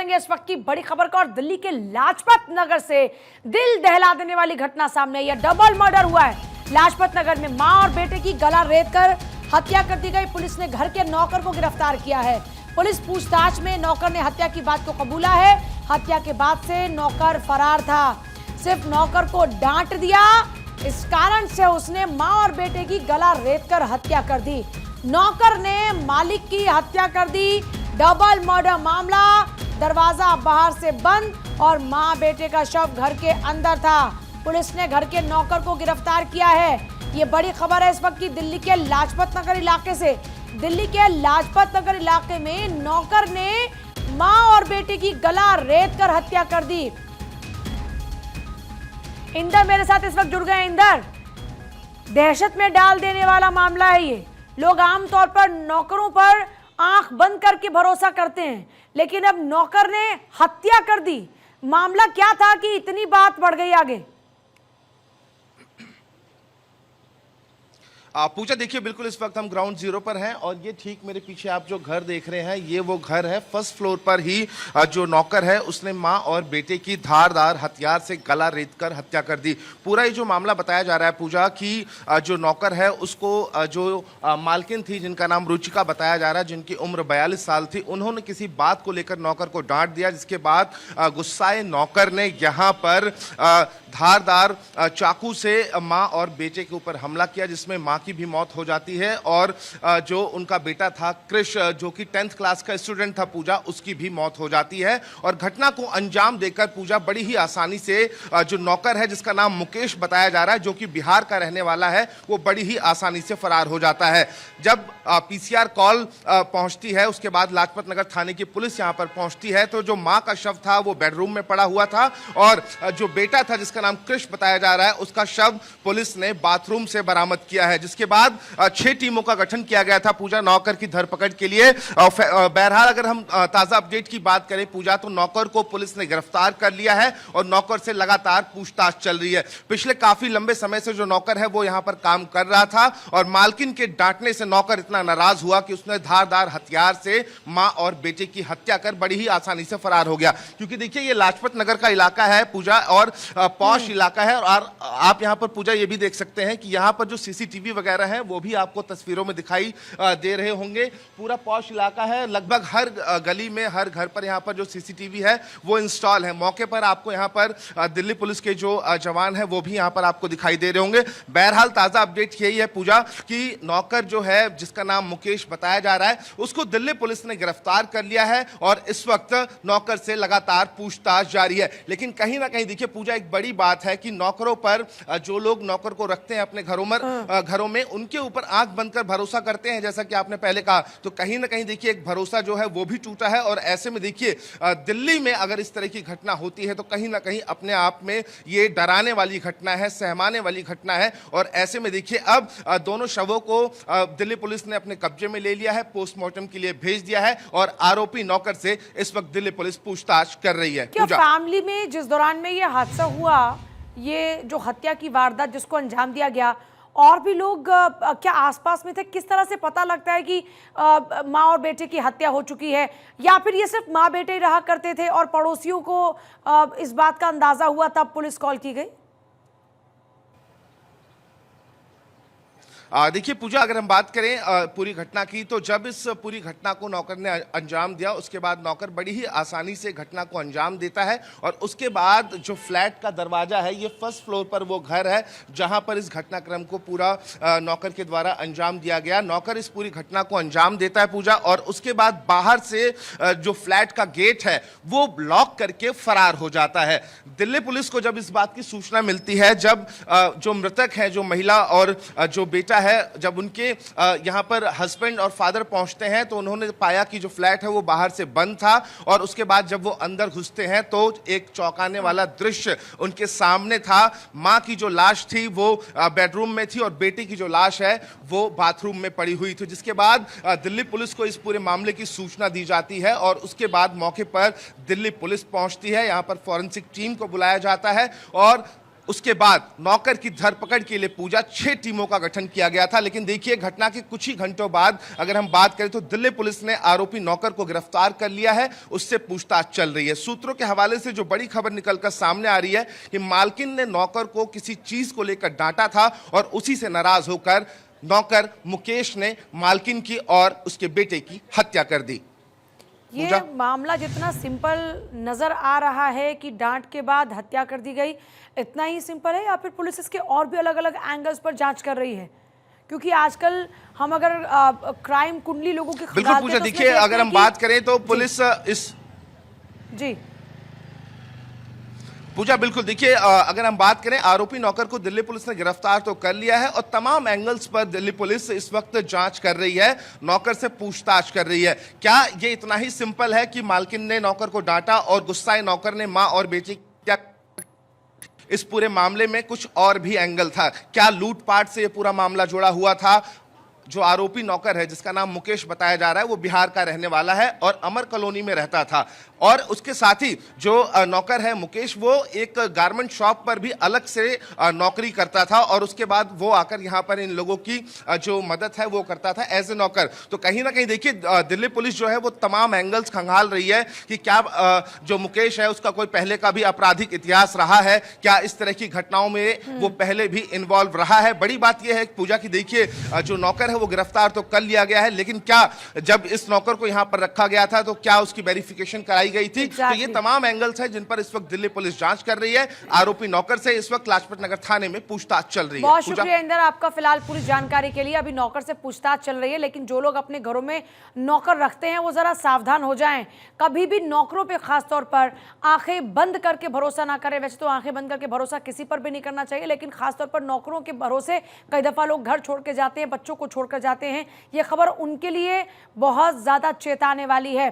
करेंगे इस वक्त की बड़ी खबर का। और दिल्ली के लाजपत नगर से दिल दहला देने वाली घटना सामने आई है। डबल मर्डर हुआ है लाजपत नगर में। मां और बेटे की गला रेत कर हत्या कर दी गई। पुलिस ने घर के नौकर को गिरफ्तार किया है। पुलिस पूछताछ में नौकर ने हत्या की बात को कबूला है। हत्या के बाद से नौकर फरार था। सिर्फ नौकर को डांट दिया, इस कारण से उसने मां और बेटे की गला रेत कर हत्या कर दी। नौकर ने मालिक की हत्या कर दी। डबल मर्डर मामला। दरवाजा बाहर से बंद और मां बेटे का शव घर के अंदर था। पुलिस ने घर के नौकर को गिरफ्तार किया है। ये बड़ी खबर है इस वक्त की दिल्ली के लाजपत नगर इलाके से। दिल्ली के लाजपत नगर इलाके में नौकर ने मां और बेटे की गला रेत कर हत्या कर दी। इंदर मेरे साथ इस वक्त जुड़ गए। इंदर, दहशत में डाल देने वाला मामला है ये। लोग आमतौर पर नौकरों पर आंख बंद करके भरोसा करते हैं, लेकिन अब नौकर ने हत्या कर दी। मामला क्या था कि इतनी बात बढ़ गई आगे? पूजा, देखिए बिल्कुल इस वक्त हम ग्राउंड जीरो पर हैं और ये ठीक मेरे पीछे आप जो घर देख रहे हैं ये वो घर है। फर्स्ट फ्लोर पर ही जो नौकर है उसने मां और बेटे की धारदार हथियार से गला रेत कर हत्या कर दी। पूरा ये जो मामला बताया जा रहा है पूजा कि जो नौकर है उसको जो मालकिन थी जिनका नाम रुचिका बताया जा रहा है, जिनकी उम्र 42 साल थी, उन्होंने किसी बात को लेकर नौकर को डांट दिया, जिसके बाद गुस्साए नौकर ने यहाँ पर धारदार चाकू से मां और बेटे के ऊपर हमला किया, जिसमें मां की भी मौत हो जाती है और जो उनका बेटा था क्रिश, जो कि 10th क्लास का स्टूडेंट था पूजा, उसकी भी मौत हो जाती है। और घटना को अंजाम देकर पूजा बड़ी ही आसानी से जो नौकर है जिसका नाम मुकेश बताया जा रहा है, जो कि बिहार का रहने वाला है, वो बड़ी ही आसानी से फरार हो जाता है। जब पीसीआर कॉल पहुंचती है उसके बाद लाजपत नगर थाने की पुलिस यहां पर पहुंचती है तो जो मां का शव था वो बेडरूम में पड़ा हुआ था और जो बेटा था जिसका नाम क्रिश बताया जा रहा है उसका शव पुलिस ने बाथरूम से बरामद किया है। जिसके बाद 6 टीमों का गठन किया गया था पूजा नौकर की धरपकड़ के लिए। बहरहाल अगर हम ताजा अपडेट की बात करें पूजा, तो नौकर को पुलिस ने गिरफ्तार कर लिया है और नौकर से लगातार पूछताछ चल रही है। पिछले काफी लंबे समय से जो नौकर है वो यहां पर काम कर रहा था और मालकिन के डांटने से नौकर इतना नाराज हुआ कि उसने धारदार हथियार से मां और बेटे की हत्या कर बड़ी ही आसानी से फरार हो गया। क्योंकि देखिए ये लाजपत नगर का इलाका है पूजा और पॉश इलाका है और आप यहां पर पूजा ये भी देख सकते हैं कि यहां पर जो सीसीटीवी वगैरह है वो भी आपको तस्वीरों में दिखाई दे रहे होंगे। पूरा पॉश इलाका है, लगभग हर गली में हर घर पर यहां पर जो सीसीटीवी है वो इंस्टॉल है। मौके पर आपको यहां पर दिल्ली पुलिस के जो जवान है वो भी यहां पर आपको दिखाई दे रहे होंगे। बहरहाल ताजा अपडेट यही है पूजा कि नौकर जो है जिसका नाम मुकेश बताया जा रहा है उसको दिल्ली पुलिस ने गिरफ्तार कर लिया है और इस वक्त नौकर से लगातार पूछताछ जारी है। लेकिन कहीं ना कहीं देखिए पूजा एक बड़ी बात है कि नौकरों पर जो लोग नौकर को रखते हैं अपने घरों में उनके ऊपर आंख बंद कर भरोसा करते हैं, जैसा कि आपने पहले कहा, तो कहीं ना कहीं देखिए एक भरोसा जो है वो भी टूटा है। और ऐसे में देखिए दिल्ली में अगर इस तरह की घटना होती है तो कहीं ना कहीं अपने आप में ये डराने वाली घटना है, सहमाने वाली घटना है। और ऐसे में देखिए अब दोनों शवों को दिल्ली पुलिस ने अपने कब्जे में ले लिया है, पोस्टमार्टम के लिए भेज दिया है और आरोपी नौकर से इस वक्त दिल्ली पुलिस पूछताछ कर रही है। क्या फैमिली में जिस दौरान में ये हादसा हुआ, ये जो हत्या की वारदात जिसको अंजाम दिया गया, और भी लोग क्या आसपास में थे? किस तरह से पता लगता है कि माँ और बेटे की हत्या हो चुकी है, या फिर ये सिर्फ माँ बेटे ही रहा करते थे और पड़ोसियों को इस बात का अंदाजा हुआ तब पुलिस कॉल की गई? देखिए पूजा, अगर हम बात करें पूरी घटना की, तो जब इस पूरी घटना को नौकर ने अंजाम दिया उसके बाद नौकर बड़ी ही आसानी से घटना को अंजाम देता है और उसके बाद जो फ्लैट का दरवाजा है, ये फर्स्ट फ्लोर पर वो घर है जहां पर इस घटनाक्रम को पूरा नौकर के द्वारा अंजाम दिया गया। नौकर इस पूरी घटना को अंजाम देता है पूजा और उसके बाद बाहर से जो फ्लैट का गेट है वो लॉक करके फरार हो जाता है। दिल्ली पुलिस को जब इस बात की सूचना मिलती है, जब जो मृतक है, जो महिला और जो बेटा है, जब उनके यहां पर हस्बैंड और फादर पहुंचते हैं तो उन्होंने पाया कि जो फ्लैट है वो बाहर से बंद था और उसके बाद जब वो अंदर घुसते हैं तो एक चौंकाने वाला दृश्य उनके सामने था। मां की जो लाश थी वो बेडरूम में थी और बेटी की जो लाश है वो बाथरूम में पड़ी हुई थी। जिसके बाद दिल्ली पुलिस को इस पूरे मामले की सूचना दी जाती है और उसके बाद मौके पर दिल्ली पुलिस पहुंचती है। यहां पर फॉरेंसिक टीम को बुलाया जाता है और उसके बाद नौकर की धरपकड़ के लिए पूजा 6 टीमों का गठन किया गया था। लेकिन देखिए, घटना के कुछ ही घंटों बाद अगर हम बात करें तो दिल्ली पुलिस ने आरोपी नौकर को गिरफ्तार कर लिया है, उससे पूछताछ चल रही है। सूत्रों के हवाले से जो बड़ी खबर निकलकर सामने आ रही है कि मालकिन ने नौकर को किसी चीज को लेकर डांटा था और उसी से नाराज होकर नौकर मुकेश ने मालकिन की और उसके बेटे की हत्या कर दी। ये मामला जितना सिंपल नजर आ रहा है कि डांट के बाद हत्या कर दी गई, इतना ही सिंपल है या फिर पुलिस इसके और भी अलग अलग एंगल्स पर जांच कर रही है? क्योंकि आजकल हम अगर क्राइम कुंडली लोगों की बिल्कुल पूजा, देखिए अगर हम बात करें तो पुलिस जी पूजा बिल्कुल देखिए, अगर हम बात करें आरोपी नौकर को दिल्ली पुलिस ने गिरफ्तार तो कर लिया है और तमाम एंगल्स पर दिल्ली पुलिस इस वक्त जांच कर रही है, नौकर से पूछताछ कर रही है। क्या ये इतना ही सिंपल है कि मालकिन ने नौकर को डांटा और गुस्साए नौकर ने मां और बेटी, क्या इस पूरे मामले में कुछ और भी एंगल था? क्या लूटपाट से ये पूरा मामला जुड़ा हुआ था? जो आरोपी नौकर है जिसका नाम मुकेश बताया जा रहा है वो बिहार का रहने वाला है और अमर कॉलोनी में रहता था। और उसके साथ ही जो नौकर है मुकेश, वो एक गारमेंट शॉप पर भी अलग से नौकरी करता था और उसके बाद वो आकर यहाँ पर इन लोगों की जो मदद है वो करता था एज ए नौकर। तो कहीं ना कहीं देखिए, दिल्ली पुलिस जो है वो तमाम एंगल्स खंगाल रही है कि क्या जो मुकेश है उसका कोई पहले का भी आपराधिक इतिहास रहा है, क्या इस तरह की घटनाओं में वो पहले भी इन्वॉल्व रहा है। बड़ी बात यह है पूजा की, देखिए जो नौकर है वो गिरफ्तार तो कर लिया गया है, लेकिन क्या जब इस नौकर को यहां पर रखा गया था तो क्या उसकी वेरिफिकेशन कराई गई थी? तो ये तमाम एंगल्स हैं जिन पर इस वक्त दिल्ली पुलिस जांच कर रही है। आरोपी नौकर से इस वक्त लाजपत नगर थाने में पूछताछ चल रही है। बहुत शुक्रिया इंदर आपका फिलहाल पूरी जानकारी के लिए। अभी नौकर से पूछताछ चल रही है, लेकिन जो लोग अपने घरों में नौकर रखते हैं वो जरा सावधान हो जाएं। कभी भी नौकरों पे खासतौर पर आंखें बंद करके भरोसा ना करें। वैसे तो आंखें बंद करके भरोसा किसी पर भी नहीं करना चाहिए, लेकिन खासतौर पर नौकरों के भरोसे कई दफा लोग घर छोड़ के जाते हैं, बच्चों को छोड़कर जाते हैं। ये खबर उनके लिए बहुत ज्यादा चेताने वाली है।